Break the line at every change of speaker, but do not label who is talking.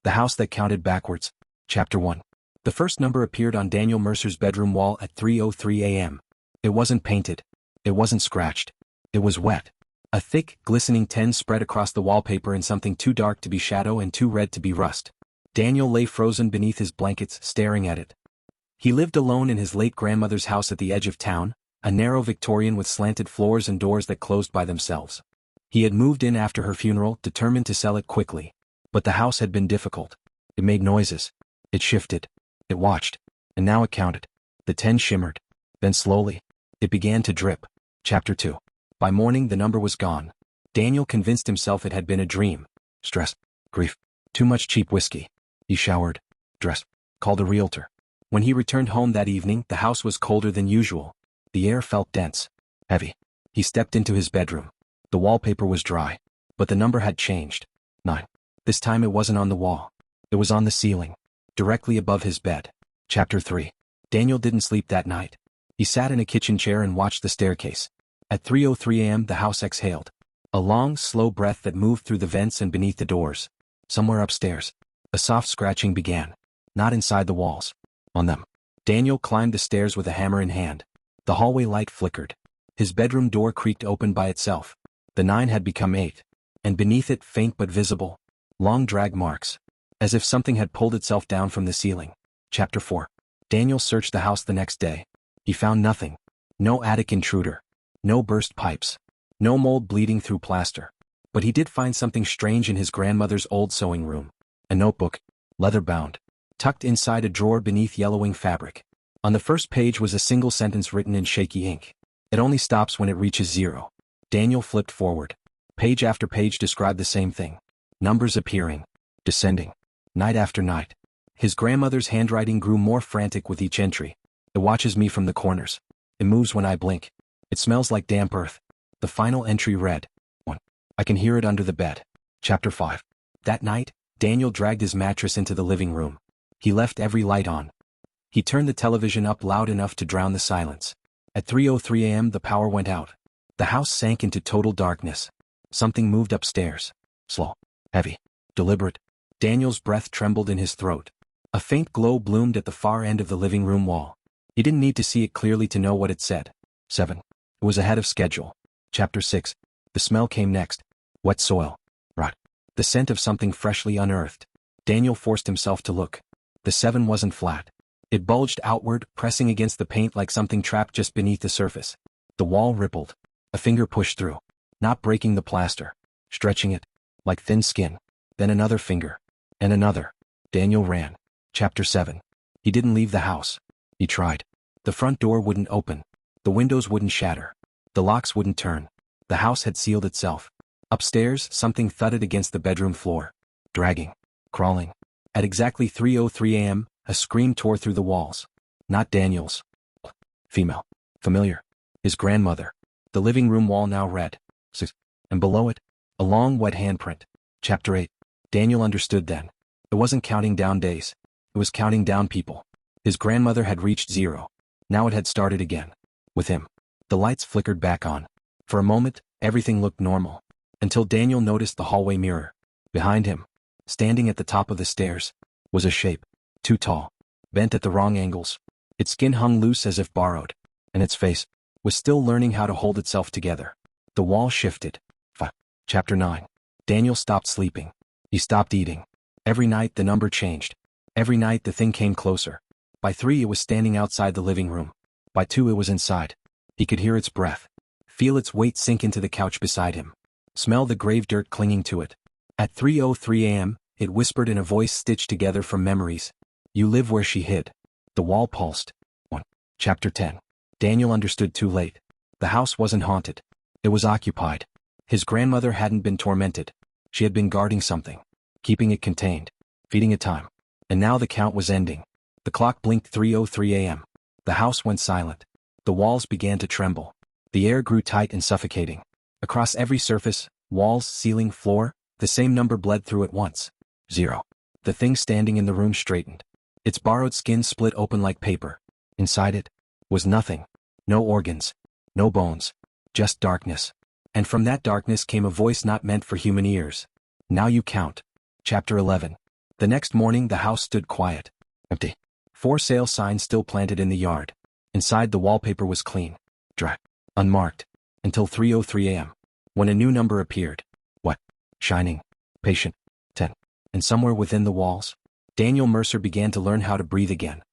The House That Counted Backwards. Chapter 1. The first number appeared on Daniel Mercer's bedroom wall at 3:03 a.m. It wasn't painted. It wasn't scratched. It was wet. A thick, glistening 10 spread across the wallpaper in something too dark to be shadow and too red to be rust. Daniel lay frozen beneath his blankets, staring at it. He lived alone in his late grandmother's house at the edge of town, a narrow Victorian with slanted floors and doors that closed by themselves. He had moved in after her funeral, determined to sell it quickly. But the house had been difficult. It made noises. It shifted. It watched. And now it counted. The 10 shimmered. Then slowly, it began to drip. Chapter 2. By morning the number was gone. Daniel convinced himself it had been a dream. Stress. Grief. Too much cheap whiskey. He showered. Dressed. Called a realtor. When he returned home that evening, the house was colder than usual. The air felt dense. Heavy. He stepped into his bedroom. The wallpaper was dry. But the number had changed. 9. This time it wasn't on the wall. It was on the ceiling. Directly above his bed. Chapter 3. Daniel didn't sleep that night. He sat in a kitchen chair and watched the staircase. At 3:03 a.m. the house exhaled. A long, slow breath that moved through the vents and beneath the doors. Somewhere upstairs. A soft scratching began. Not inside the walls. On them. Daniel climbed the stairs with a hammer in hand. The hallway light flickered. His bedroom door creaked open by itself. The 9 had become 8. And beneath it, faint but visible, long drag marks. As if something had pulled itself down from the ceiling. Chapter 4. Daniel searched the house the next day. He found nothing. No attic intruder. No burst pipes. No mold bleeding through plaster. But he did find something strange in his grandmother's old sewing room. A notebook, leather-bound, tucked inside a drawer beneath yellowing fabric. On the first page was a single sentence written in shaky ink. It only stops when it reaches 0. Daniel flipped forward. Page after page described the same thing. Numbers appearing. Descending. Night after night. His grandmother's handwriting grew more frantic with each entry. It watches me from the corners. It moves when I blink. It smells like damp earth. The final entry read. 1. I can hear it under the bed. Chapter 5. That night, Daniel dragged his mattress into the living room. He left every light on. He turned the television up loud enough to drown the silence. At 3:03 a.m. the power went out. The house sank into total darkness. Something moved upstairs. Slow. Heavy. Deliberate. Daniel's breath trembled in his throat. A faint glow bloomed at the far end of the living room wall. He didn't need to see it clearly to know what it said. 7. It was ahead of schedule. Chapter 6. The smell came next. Wet soil. Rot. The scent of something freshly unearthed. Daniel forced himself to look. The 7 wasn't flat. It bulged outward, pressing against the paint like something trapped just beneath the surface. The wall rippled. A finger pushed through. Not breaking the plaster. Stretching it. Like thin skin. Then another finger. And another. Daniel ran. Chapter 7. He didn't leave the house. He tried. The front door wouldn't open. The windows wouldn't shatter. The locks wouldn't turn. The house had sealed itself. Upstairs, something thudded against the bedroom floor. Dragging. Crawling. At exactly 3:03 a.m., a scream tore through the walls. Not Daniel's. Female. Familiar. His grandmother. The living room wall now read. 6. And below it, a long wet handprint. Chapter 8. Daniel understood then. It wasn't counting down days. It was counting down people. His grandmother had reached 0. Now it had started again. With him. The lights flickered back on. For a moment, everything looked normal. Until Daniel noticed the hallway mirror. Behind him, standing at the top of the stairs, was a shape. Too tall. Bent at the wrong angles. Its skin hung loose as if borrowed. And its face was still learning how to hold itself together. The wall shifted. 5. Chapter 9. Daniel stopped sleeping. He stopped eating. Every night the number changed. Every night the thing came closer. By 3 it was standing outside the living room. By 2 it was inside. He could hear its breath. Feel its weight sink into the couch beside him. Smell the grave dirt clinging to it. At 3:03 a.m., it whispered in a voice stitched together from memories. You live where she hid. The wall pulsed. 1. Chapter 10. Daniel understood too late. The house wasn't haunted. It was occupied. His grandmother hadn't been tormented. She had been guarding something. Keeping it contained. Feeding it time. And now the count was ending. The clock blinked 3:03 a.m. The house went silent. The walls began to tremble. The air grew tight and suffocating. Across every surface, walls, ceiling, floor, the same number bled through at once. 0. The thing standing in the room straightened. Its borrowed skin split open like paper. Inside it was nothing. No organs. No bones. Just darkness. And from that darkness came a voice not meant for human ears. Now you count. Chapter 11. The next morning the house stood quiet. Empty. For sale signs still planted in the yard. Inside the wallpaper was clean. Dry. Unmarked. Until 3:03 a.m. when a new number appeared. What? Shining. Patient. 10. And somewhere within the walls, Daniel Mercer began to learn how to breathe again.